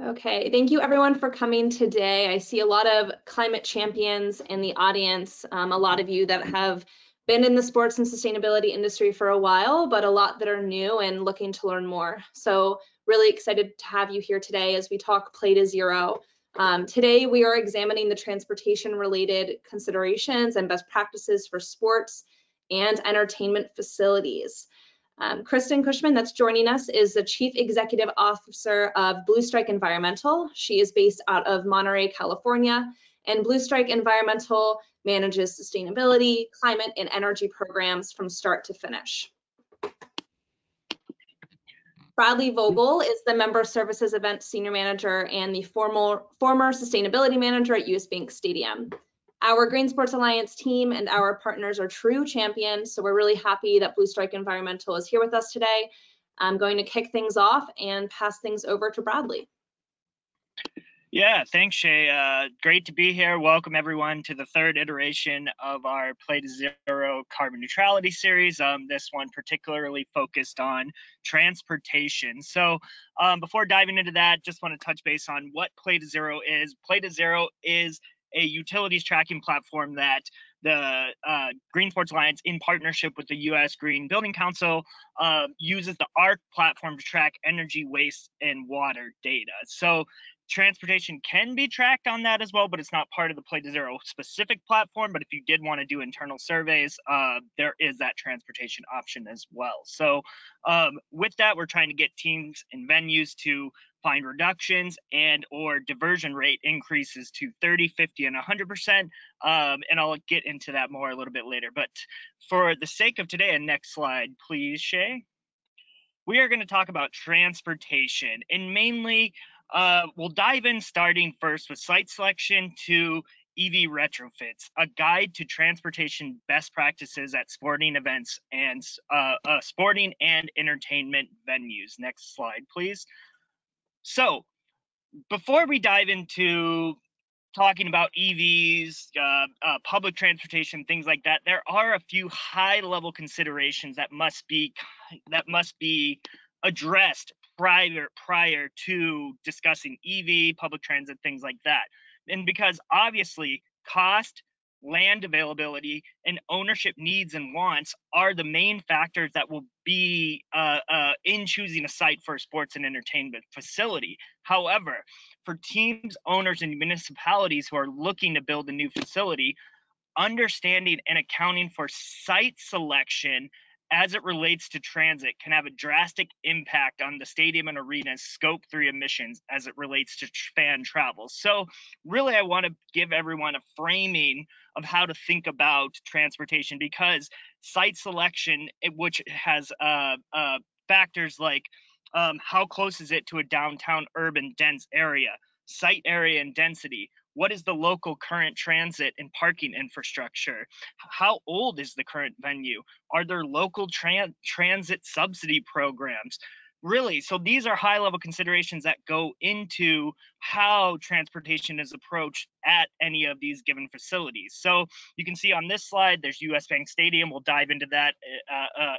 Okay, thank you everyone for coming today. I see a lot of climate champions in the audience, a lot of you that have been in the sports and sustainability industry for a while, but a lot that are new and looking to learn more. So really excited to have you here today as we talk Play to Zero. Today we are examining the transportation related considerations and best practices for sports and entertainment facilities. Kristin Cushman, that's joining us, is the Chief Executive Officer of Blue Strike Environmental. She is based out of Monterey, California, and Blue Strike Environmental manages sustainability, climate, and energy programs from start to finish. Bradley Vogel is the Member Services Event Senior Manager and the former Sustainability Manager at US Bank Stadium. Our Green Sports Alliance team and our partners are true champions, so we're really happy that Blue Strike Environmental is here with us today. I'm going to kick things off and pass things over to Bradley. Yeah, thanks, Shay. Great to be here. Welcome everyone to the third iteration of our Play to Zero carbon neutrality series. This one particularly focused on transportation. So before diving into that, just want to touch base on what Play to Zero is. Play to Zero is a utilities tracking platform that the Green Sports Alliance, in partnership with the U.S. Green Building Council, uses the ARC platform to track energy, waste, and water data. So transportation can be tracked on that as well, but it's not part of the Play to Zero specific platform. But if you did want to do internal surveys, there is that transportation option as well. So with that, we're trying to get teams and venues to find reductions and or diversion rate increases to 30, 50, and 100%. And I'll get into that more a little bit later. But for the sake of today, and next slide, please, Shay. We are going to talk about transportation, and mainly we'll dive in starting first with site selection to EV retrofits, a guide to transportation best practices at sporting events and sporting and entertainment venues. Next slide, please. So before we dive into talking about EVs, public transportation, things like that, there are a few high-level considerations that must be addressed prior to discussing EV, public transit, things like that. And because obviously cost, land availability, and ownership needs and wants are the main factors that will be in choosing a site for a sports and entertainment facility. However, for teams, owners, and municipalities who are looking to build a new facility, understanding and accounting for site selection as it relates to transit can have a drastic impact on the stadium and arena's Scope 3 emissions as it relates to fan travel. So really, I want to give everyone a framing of how to think about transportation, because site selection, which has factors like how close is it to a downtown urban dense area, site area and density, what is the local current transit and parking infrastructure, how old is the current venue, are there local transit subsidy programs, really. So these are high level considerations that go into how transportation is approached at any of these given facilities. So you can see on this slide, there's US Bank Stadium. We'll dive into that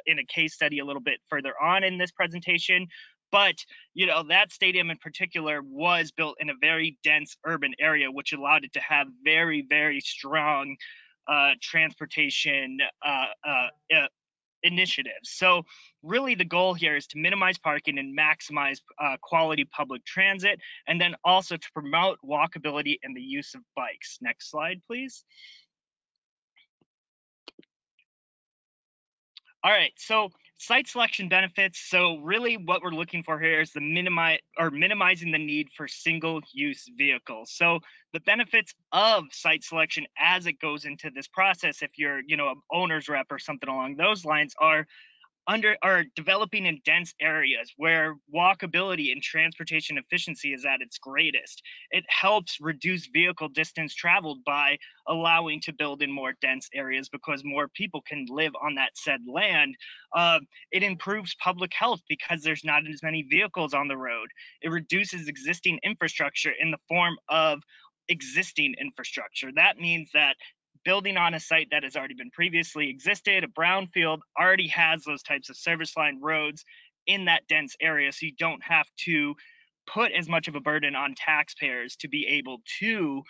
in a case study a little bit further on in this presentation. But, you know, that stadium in particular was built in a very dense urban area, which allowed it to have very, very strong transportation initiatives. So really the goal here is to minimize parking and maximize quality public transit, and then also to promote walkability and the use of bikes. Next slide, please. All right, so site selection benefits. So really what we're looking for here is the minimizing the need for single-use vehicles. So the benefits of site selection as it goes into this process, if you're, you know, an owner's rep or something along those lines, are developing in dense areas where walkability and transportation efficiency is at its greatest. It helps reduce vehicle distance traveled by allowing to build in more dense areas because more people can live on that said land. It improves public health because there's not as many vehicles on the road. It reduces existing infrastructure in the form of existing infrastructure. That means that building on a site that has already been previously existed, a brownfield, already has those types of service line roads in that dense area, so you don't have to put as much of a burden on taxpayers to be able to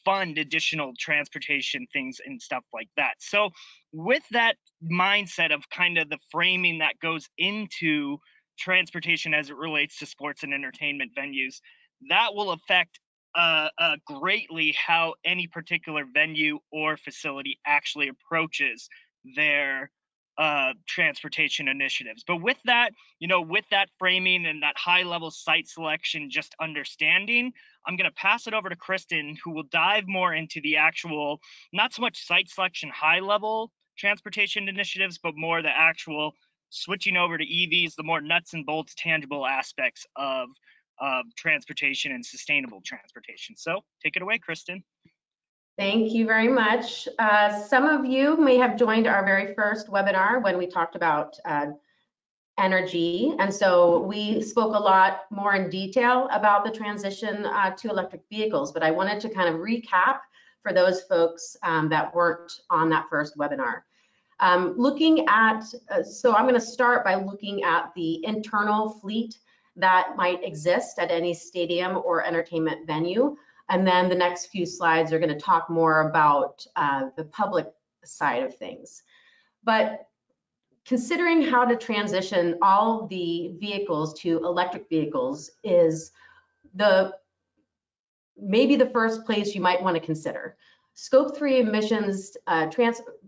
fund additional transportation things and stuff like that. So with that mindset of kind of the framing that goes into transportation as it relates to sports and entertainment venues, that will affect greatly how any particular venue or facility actually approaches their transportation initiatives. But with that, with that framing and that high level site selection, just understanding, I'm going to pass it over to Kristin, who will dive more into the actual, not so much site selection, high level transportation initiatives, but more the actual switching over to EVs, the more nuts and bolts, tangible aspects of transportation and sustainable transportation. So take it away, Kristin. Thank you very much. Some of you may have joined our very first webinar when we talked about energy. And so we spoke a lot more in detail about the transition to electric vehicles, but I wanted to kind of recap for those folks that weren't on that first webinar. Looking at, so I'm going to start by looking at the internal fleet that might exist at any stadium or entertainment venue. And then the next few slides are going to talk more about the public side of things. But considering how to transition all the vehicles to electric vehicles is maybe the first place you might want to consider. Scope 3 emissions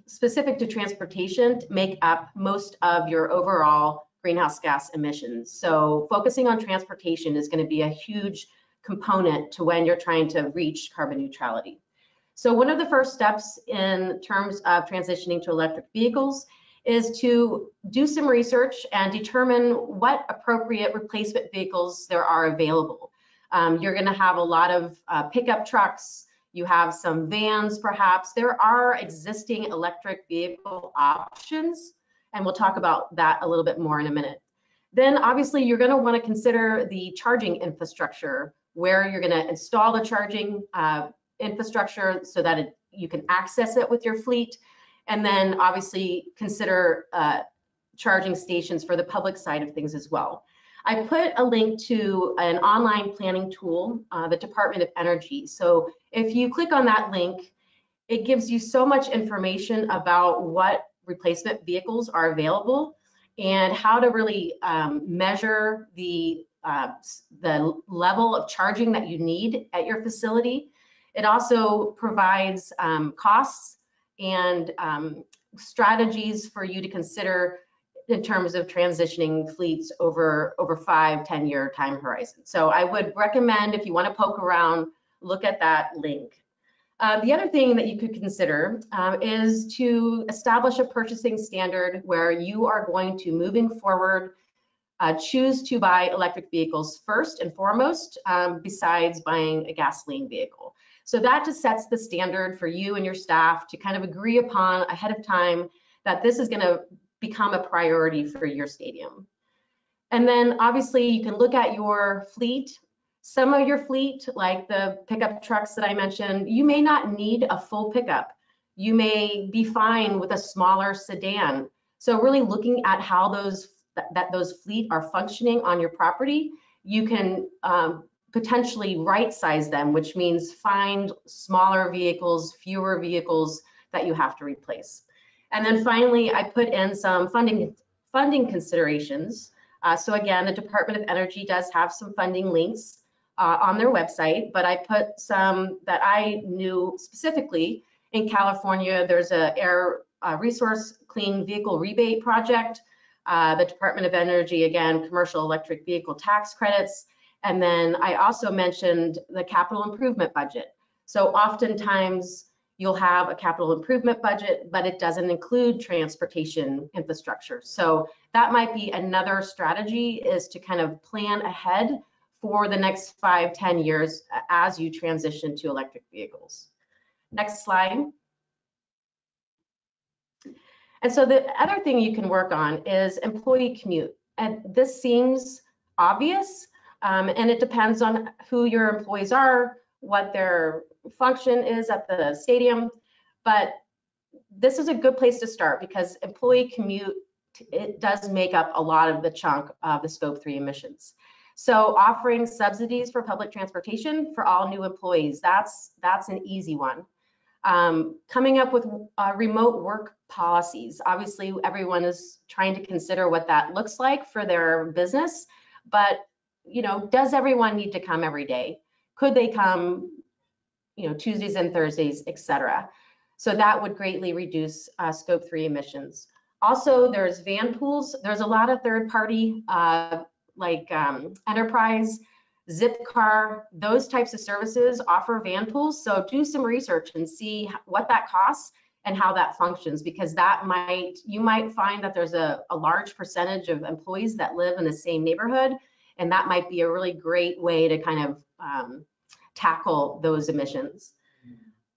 specific to transportation make up most of your overall greenhouse gas emissions. So focusing on transportation is going to be a huge component to when you're trying to reach carbon neutrality. So one of the first steps in terms of transitioning to electric vehicles is to do some research and determine what appropriate replacement vehicles there are available. You're going to have a lot of pickup trucks, you have some vans perhaps. There are existing electric vehicle options, and we'll talk about that a little bit more in a minute. Then obviously you're going to want to consider the charging infrastructure, where you're going to install the charging infrastructure so that you can access it with your fleet. And then obviously consider charging stations for the public side of things as well. I put a link to an online planning tool, the Department of Energy. So if you click on that link, it gives you so much information about what replacement vehicles are available and how to really measure the level of charging that you need at your facility. It also provides costs and strategies for you to consider in terms of transitioning fleets over 5-10 year time horizon. So I would recommend, if you want to poke around, look at that link. The other thing that you could consider is to establish a purchasing standard where you are going to, moving forward, choose to buy electric vehicles first and foremost, besides buying a gasoline vehicle. So that just sets the standard for you and your staff to kind of agree upon ahead of time that this is going to become a priority for your stadium. And then obviously you can look at your fleet. Some of your fleet, like the pickup trucks that I mentioned, you may not need a full pickup. You may be fine with a smaller sedan. So really looking at how those fleet are functioning on your property, you can potentially right size them, which means find smaller vehicles, fewer vehicles that you have to replace. And then finally, I put in some funding considerations. So again, the Department of Energy does have some funding links on their website, but I put some that I knew specifically. In California, there's a air resource clean vehicle rebate project. The Department of Energy, again, commercial electric vehicle tax credits. And then I also mentioned the capital improvement budget. So oftentimes you'll have a capital improvement budget, but it doesn't include transportation infrastructure. So that might be another strategy, is to kind of plan ahead for the next 5-10 years as you transition to electric vehicles. Next slide. And so the other thing you can work on is employee commute. And this seems obvious, and it depends on who your employees are, what their function is at the stadium. But this is a good place to start, because employee commute, it does make up a lot of the chunk of the Scope 3 emissions. So offering subsidies for public transportation for all new employees, that's an easy one. Coming up with remote work policies. Obviously, everyone is trying to consider what that looks like for their business, but does everyone need to come every day? Could they come, Tuesdays and Thursdays, etc.? So that would greatly reduce scope 3 emissions. Also, there's van pools. There's a lot of third-party like Enterprise, Zipcar, those types of services offer van pools. So do some research and see what that costs and how that functions, because you might find that there's a large percentage of employees that live in the same neighborhood, and that might be a really great way to kind of tackle those emissions.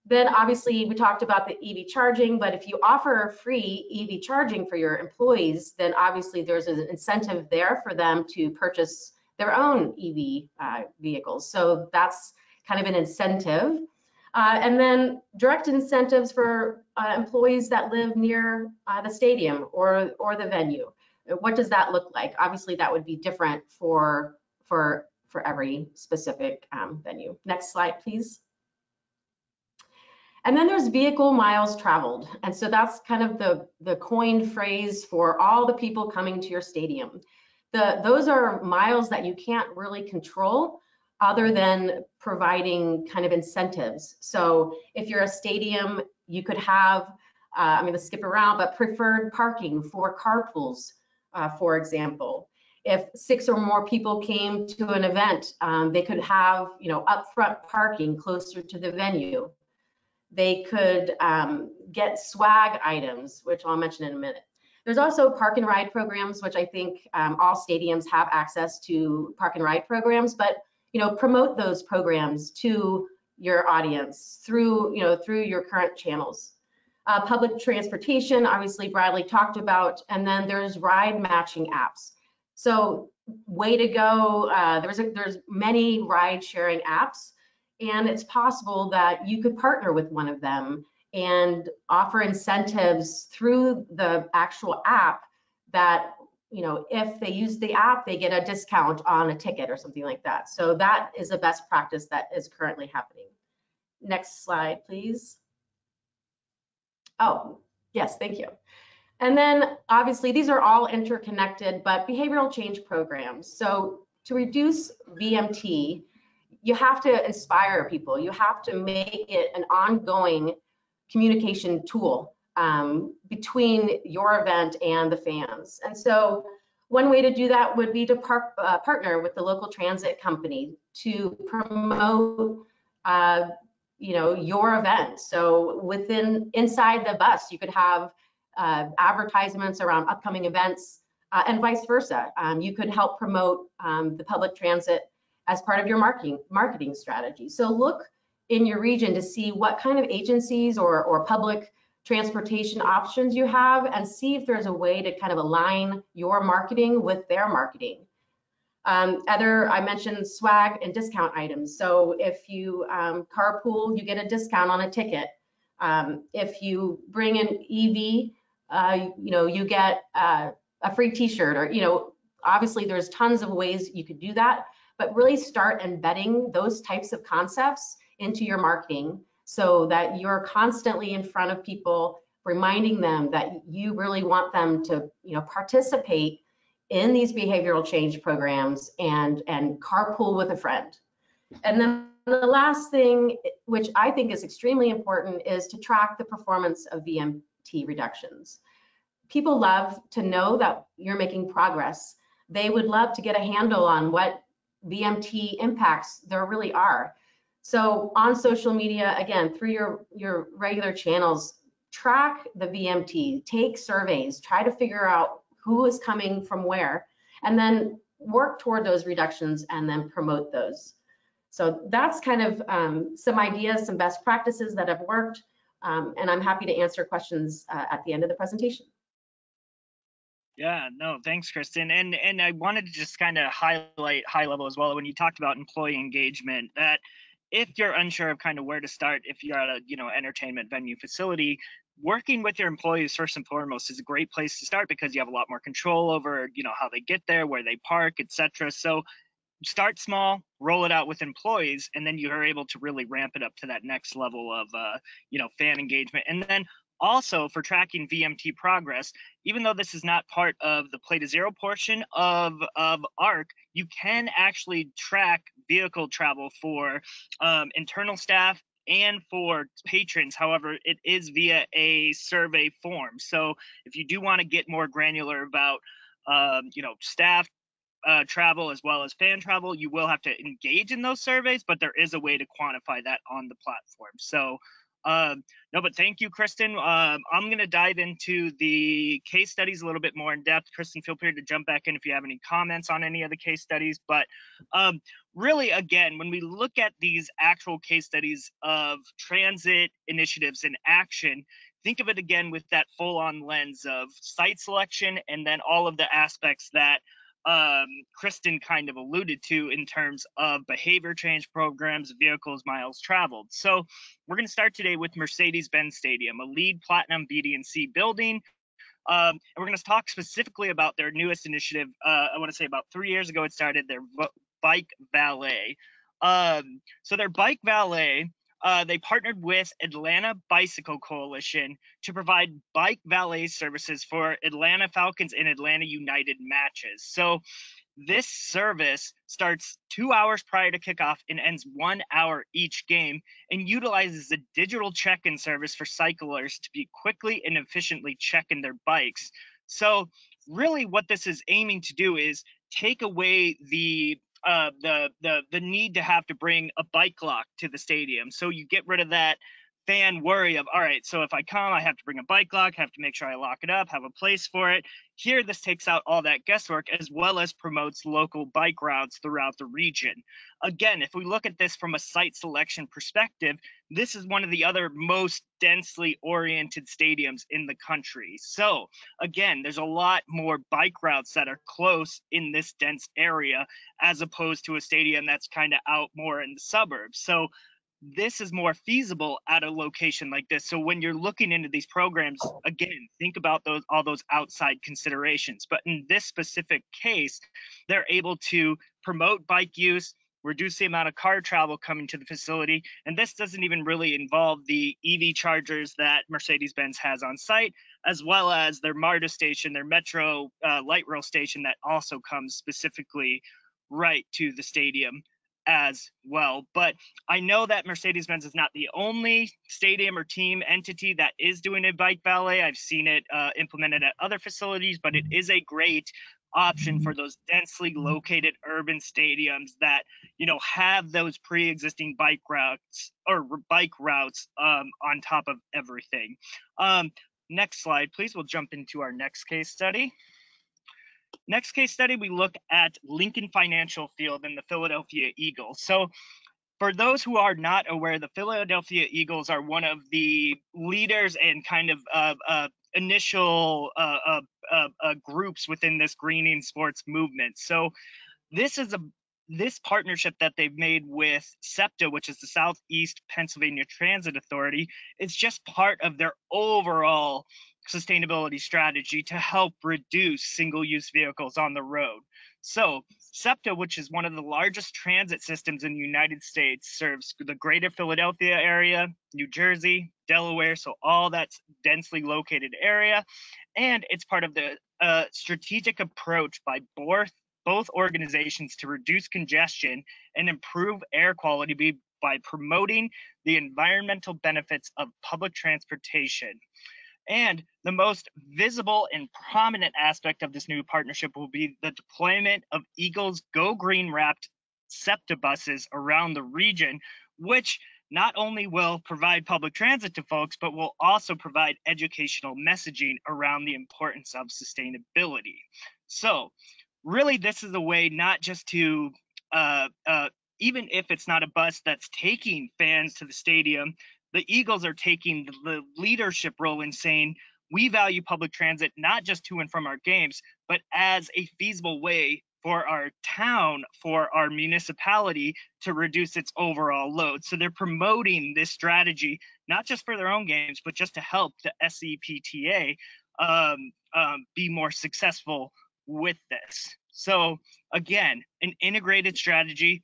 Then obviously we talked about the EV charging, but if you offer free EV charging for your employees, then obviously there's an incentive there for them to purchase their own EV vehicles. So that's kind of an incentive. And then direct incentives for employees that live near the stadium or the venue. What does that look like? Obviously that would be different for every specific venue. Next slide, please. And then there's vehicle miles traveled. And so that's kind of the coined phrase for all the people coming to your stadium. Those are miles that you can't really control other than providing kind of incentives. So if you're a stadium, you could have, I'm going to skip around, but preferred parking for carpools, for example. If 6 or more people came to an event, they could have, upfront parking closer to the venue. They could get swag items, which I'll mention in a minute. There's also park and ride programs, which I think all stadiums have access to park and ride programs, but promote those programs to your audience through your current channels. Public transportation, obviously Bradley talked about, and then there's ride matching apps. So way to go, there's many ride sharing apps, and it's possible that you could partner with one of them and offer incentives through the actual app that, if they use the app, they get a discount on a ticket or something like that. So that is a best practice that is currently happening. Next slide, please. Oh, yes, thank you. And then obviously these are all interconnected, but behavioral change programs. So to reduce VMT, you have to inspire people. You have to make it an ongoing communication tool between your event and the fans. And so one way to do that would be to partner with the local transit company to promote your event. So inside the bus, you could have advertisements around upcoming events and vice versa. You could help promote the public transit as part of your marketing strategy. So look in your region to see what kind of agencies or public transportation options you have, and see if there's a way to kind of align your marketing with their marketing. I mentioned swag and discount items. So if you carpool, you get a discount on a ticket. If you bring an EV, you get a free t-shirt, or, obviously there's tons of ways you could do that, but really start embedding those types of concepts into your marketing so that you're constantly in front of people, reminding them that you really want them to, participate in these behavioral change programs and carpool with a friend. And then the last thing, which I think is extremely important, is to track the performance of VMT reductions. People love to know that you're making progress. They would love to get a handle on what VMT impacts there really are. So on social media, again, through your regular channels, track the VMT, take surveys, try to figure out who is coming from where, and then work toward those reductions and then promote those. So that's kind of some ideas, some best practices that have worked, and I'm happy to answer questions at the end of the presentation. Yeah, no, thanks, Kristin. And I wanted to just kind of highlight high level as well when you talked about employee engagement, that if you're unsure of kind of where to start, if you're at a entertainment venue facility, working with your employees first and foremost is a great place to start, because you have a lot more control over how they get there, where they park, etc. So start small, roll it out with employees, and then you are able to really ramp it up to that next level of fan engagement. And then also for tracking VMT progress, even though this is not part of the Play to Zero portion of ARC, you can actually track vehicle travel for internal staff and for patrons. However, it is via a survey form. So if you do want to get more granular about staff travel as well as fan travel, you will have to engage in those surveys, but there is a way to quantify that on the platform. So no, but thank you, Kristin. I'm going to dive into the case studies a little bit more in depth. Kristin, feel free to jump back in if you have any comments on any of the case studies. But really, again, when we look at these actual case studies of transit initiatives in action, think of it again with that full-on lens of site selection and then all of the aspects that Kristin kind of alluded to in terms of behavior change programs, vehicles, miles traveled. So we're going to start today with Mercedes-Benz Stadium, a LEED Platinum BD&C building. And we're going to talk specifically about their newest initiative. I want to say about 3 years ago it started, their Bike Valet. So their Bike Valet, they partnered with Atlanta Bicycle Coalition to provide bike valet services for Atlanta Falcons and Atlanta United matches. So this service starts 2 hours prior to kickoff and ends 1 hour each game, and utilizes a digital check-in service for cyclists to be quickly and efficiently checking their bikes. So really what this is aiming to do is take away the need to have to bring a bike lock to the stadium. So you get rid of that fan worry of, all right, so if I come, I have to bring a bike lock, have to make sure I lock it up, have a place for it. Here, this takes out all that guesswork, as well as promotes local bike routes throughout the region. Again, if we look at this from a site selection perspective, this is one of the other most densely oriented stadiums in the country. So again, there's a lot more bike routes that are close in this dense area, as opposed to a stadium that's kind of out more in the suburbs. So this is more feasible at a location like this. So when you're looking into these programs, again, think about all those outside considerations. But in this specific case, they're able to promote bike use, reduce the amount of car travel coming to the facility. And this doesn't even really involve the EV chargers that Mercedes-Benz has on site, as well as their MARTA station, their Metro light rail station that also comes specifically right to the stadium as well. But I know that Mercedes-Benz is not the only stadium or team entity that is doing a bike valet. I've seen it implemented at other facilities, but it is a great option for those densely located urban stadiums that have those pre-existing bike routes on top of everything. Next slide, please. We'll jump into our next case study. Next case study, we look at Lincoln Financial Field and the Philadelphia Eagles. So for those who are not aware, the Philadelphia Eagles are one of the leaders and kind of initial groups within this greening sports movement. So this partnership that they've made with SEPTA, which is the Southeast Pennsylvania Transit Authority, is just part of their overall sustainability strategy to help reduce single-use vehicles on the road. So SEPTA, which is one of the largest transit systems in the United States, serves the greater Philadelphia area, New Jersey, Delaware, so all that's densely located area. And it's part of the strategic approach by both organizations to reduce congestion and improve air quality by promoting the environmental benefits of public transportation. And the most visible and prominent aspect of this new partnership will be the deployment of Eagle's Go Green wrapped SEPTA buses around the region, which not only will provide public transit to folks, but will also provide educational messaging around the importance of sustainability. So really, this is a way not just to, even if it's not a bus that's taking fans to the stadium, the Eagles are taking the leadership role in saying, we value public transit not just to and from our games, but as a feasible way for our town, for our municipality to reduce its overall load. So they're promoting this strategy, not just for their own games, but just to help the SEPTA be more successful with this. So again, an integrated strategy.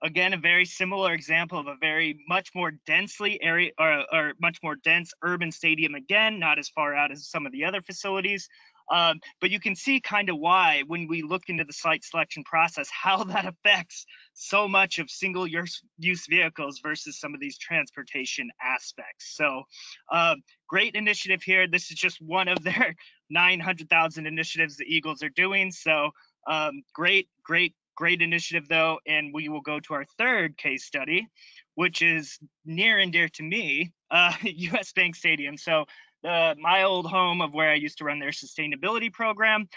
Again, a very similar example of a very much more densely area or much more dense urban stadium. Again, not as far out as some of the other facilities. But you can see kind of why, when we look into the site selection process, how that affects so much of single use vehicles versus some of these transportation aspects. So great initiative here. This is just one of their 900,000 initiatives the Eagles are doing. So great initiative though. And we will go to our third case study, which is near and dear to me, US Bank Stadium. So my old home of where I used to run their sustainability program.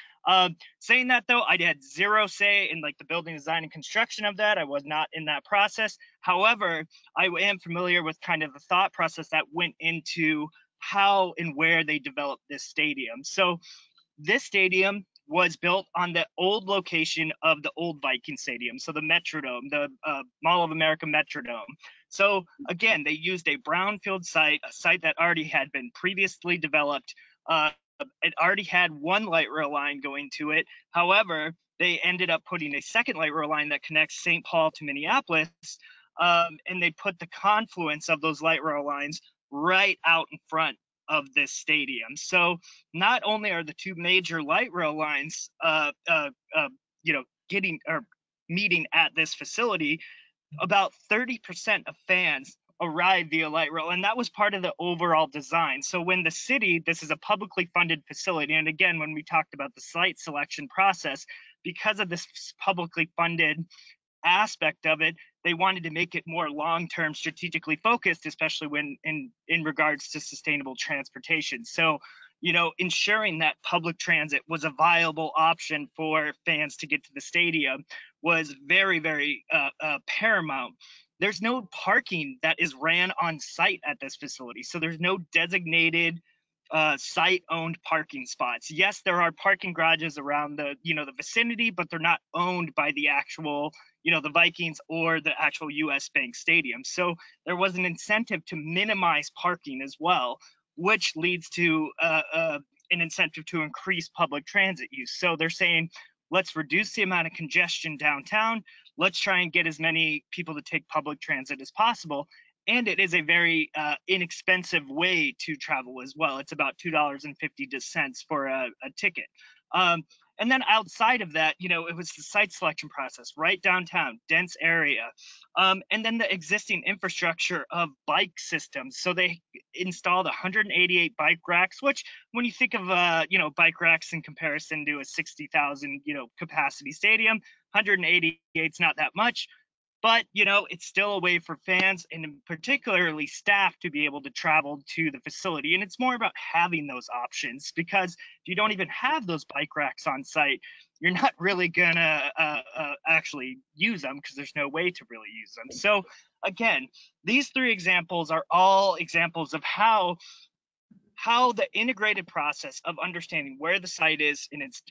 Saying that though, I had zero say in like the building design and construction of that. I was not in that process. However, I am familiar with kind of the thought process that went into how and where they developed this stadium. So this stadium was built on the old location of the old Viking Stadium, so the Metrodome, the Mall of America Metrodome. So again, they used a brownfield site, a site that already had been previously developed. It already had one light rail line going to it. However, they ended up putting a second light rail line that connects St. Paul to Minneapolis, and they put the confluence of those light rail lines right out in front of this stadium. So not only are the two major light rail lines, meeting at this facility, about 30% of fans arrive via light rail, and that was part of the overall design. So when the city, this is a publicly funded facility, and again, when we talked about the site selection process, because of this publicly funded aspect of it, they wanted to make it more long-term strategically focused, especially when in regards to sustainable transportation. So ensuring that public transit was a viable option for fans to get to the stadium was very, very paramount. There's no parking that is ran on site at this facility, so there's no designated site-owned parking spots. Yes, there are parking garages around the vicinity, but they're not owned by the actual the Vikings or the actual US Bank Stadium. So there was an incentive to minimize parking as well, which leads to an incentive to increase public transit use. So they're saying, let's reduce the amount of congestion downtown. Let's try and get as many people to take public transit as possible. And it is a very inexpensive way to travel as well. It's about $2.50 for a ticket. And then outside of that, it was the site selection process, right downtown, dense area. And then the existing infrastructure of bike systems. So they installed 188 bike racks, which when you think of, bike racks in comparison to a 60,000, capacity stadium, 188 is not that much. But, it's still a way for fans and particularly staff to be able to travel to the facility. And it's more about having those options, because if you don't even have those bike racks on site, you're not really going to actually use them, because there's no way to really use them. So again, these three examples are all examples of how the integrated process of understanding where the site is in its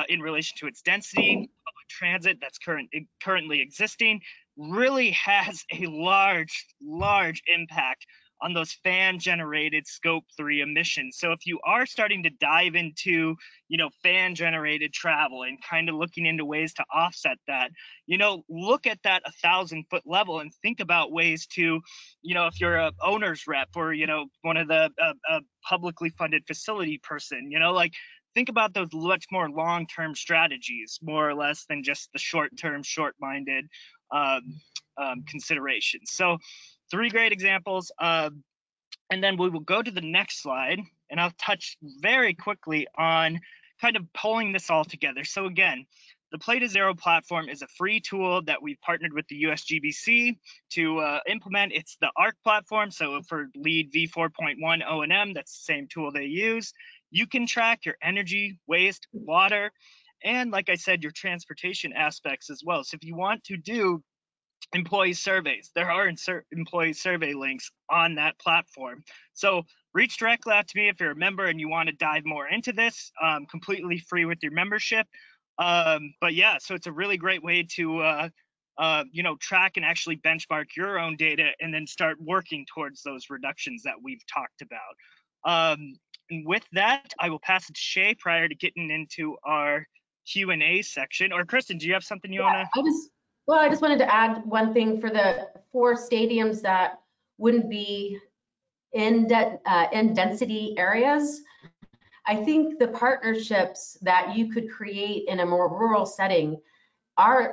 in relation to its density, public transit that's currently existing, really has a large impact on those fan-generated Scope 3 emissions. So if you are starting to dive into, fan-generated travel and kind of looking into ways to offset that, look at that 1,000-foot level and think about ways to, if you're a owner's rep or, one of the publicly funded facility person, think about those much more long-term strategies, more or less than just the short-term, short-minded considerations. So 3 great examples. And then we will go to the next slide, and I'll touch very quickly on kind of pulling this all together. So again, the Play to Zero platform is a free tool that we've partnered with the USGBC to implement. It's the ARC platform. So for LEED V4.1 O&M, that's the same tool they use. You can track your energy, waste, water, and like I said, your transportation aspects as well. So if you want to do employee surveys, there are employee survey links on that platform. So reach directly out to me if you're a member and you want to dive more into this, completely free with your membership. But yeah, so it's a really great way to track and actually benchmark your own data and then start working towards those reductions that we've talked about. And with that, I will pass it to Shay prior to getting into our Q&A section. Or Kristin, do you have something you want to? I just wanted to add one thing for the 4 stadiums that wouldn't be in density areas. I think the partnerships that you could create in a more rural setting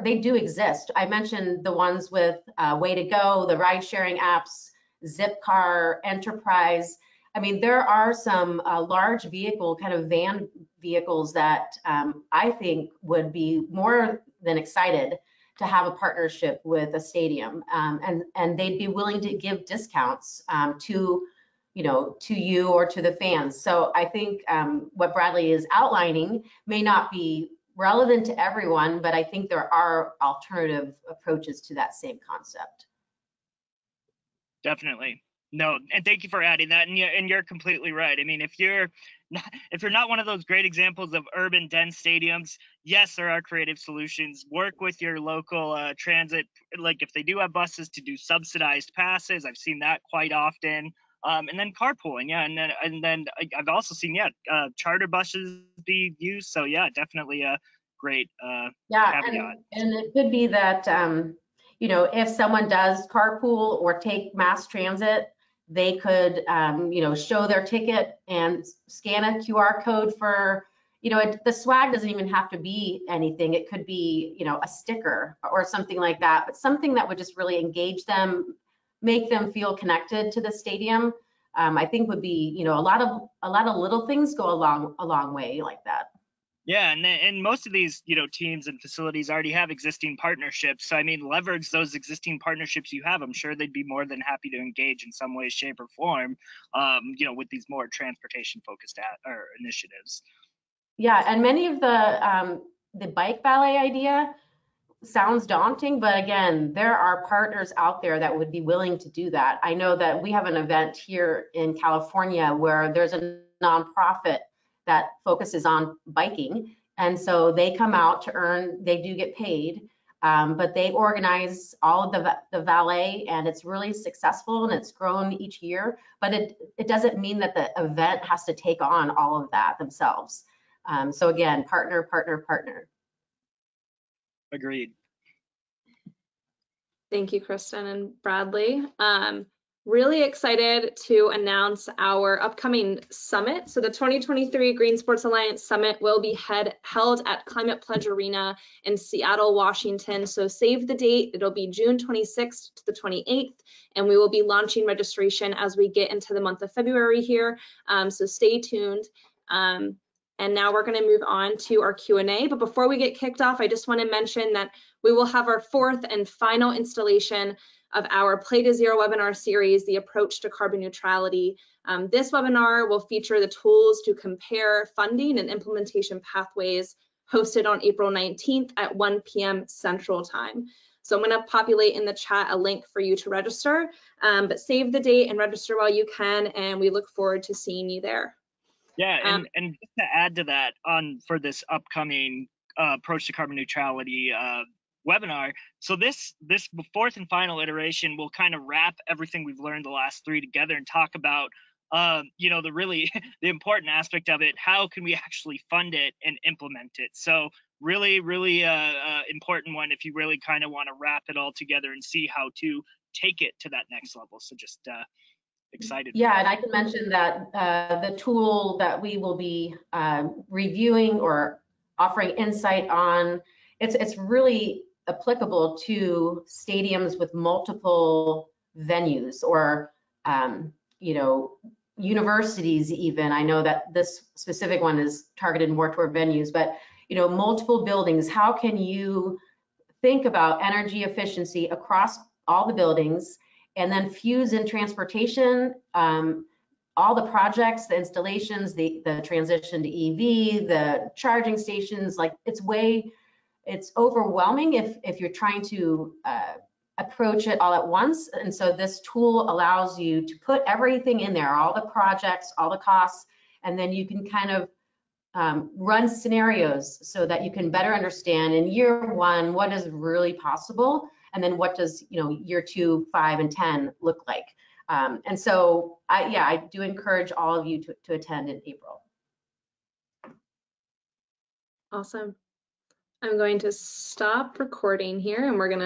they do exist. I mentioned the ones with Way to Go, the ride sharing apps, Zipcar, Enterprise. I mean, there are some large vehicle, kind of van vehicles that I think would be more than excited to have a partnership with a stadium, and they'd be willing to give discounts to you or to the fans. So I think what Bradley is outlining may not be relevant to everyone, but I think there are alternative approaches to that same concept. Definitely. No, and thank you for adding that. And you're completely right. I mean, if you're not one of those great examples of urban dense stadiums, yes, there are creative solutions. Work with your local transit, like if they do have buses, to do subsidized passes. I've seen that quite often. And then carpooling, yeah, and then I've also seen charter buses be used. So yeah, definitely a great caveat. And it could be that if someone does carpool or take mass transit, they could show their ticket and scan a QR code for the swag doesn't even have to be anything. It could be a sticker or something like that, but something that would just really engage them, make them feel connected to the stadium. I think would be a lot of little things go a long way like that. Yeah, and most of these teams and facilities already have existing partnerships. So I mean, leverage those existing partnerships you have. I'm sure they'd be more than happy to engage in some way, shape, or form. With these more transportation focused initiatives. Yeah, and many of the bike valet idea sounds daunting, but again, there are partners out there that would be willing to do that. I know that we have an event here in California where there's a nonprofit that focuses on biking, and so they come out to they do get paid, but they organize all of the valet, and it's really successful and it's grown each year, but it doesn't mean that the event has to take on all of that themselves. So again, partner. Agreed. Thank you, Kristin and Bradley. Really excited to announce our upcoming summit. So the 2023 Green Sports Alliance Summit will be held at Climate Pledge Arena in Seattle, Washington. So save the date. It'll be June 26th to the 28th, and we will be launching registration as we get into the month of February here. So stay tuned. And now we're going to move on to our Q&A. But before we get kicked off, I just want to mention that we will have our 4th and final installation of our Play to Zero webinar series, The Approach to Carbon Neutrality. This webinar will feature the tools to compare funding and implementation pathways, hosted on April 19th at 1 p.m. Central Time. So I'm going to populate in the chat a link for you to register, but save the date and register while you can, and we look forward to seeing you there. Yeah, and just to add to that, for this upcoming Approach to Carbon Neutrality webinar, so this 4th and final iteration will kind of wrap everything we've learned the last 3 together and talk about the important aspect of it. How can we actually fund it and implement it? So really important one if you really kind of want to wrap it all together and see how to take it to that next level. So just excited. Yeah, and I can mention that the tool that we will be reviewing or offering insight on, it's really applicable to stadiums with multiple venues or universities even. I know that this specific one is targeted more toward venues, but multiple buildings. How can you think about energy efficiency across all the buildings, and then fuse in transportation, all the projects, the installations, the transition to EV, the charging stations? Like it's overwhelming if you're trying to approach it all at once. And so this tool allows you to put everything in there, all the projects, all the costs, and then you can kind of run scenarios so that you can better understand in year 1 what is really possible, and then what does year 2, 5, and 10 look like. And so I do encourage all of you to attend in April. Awesome. I'm going to stop recording here and we're going to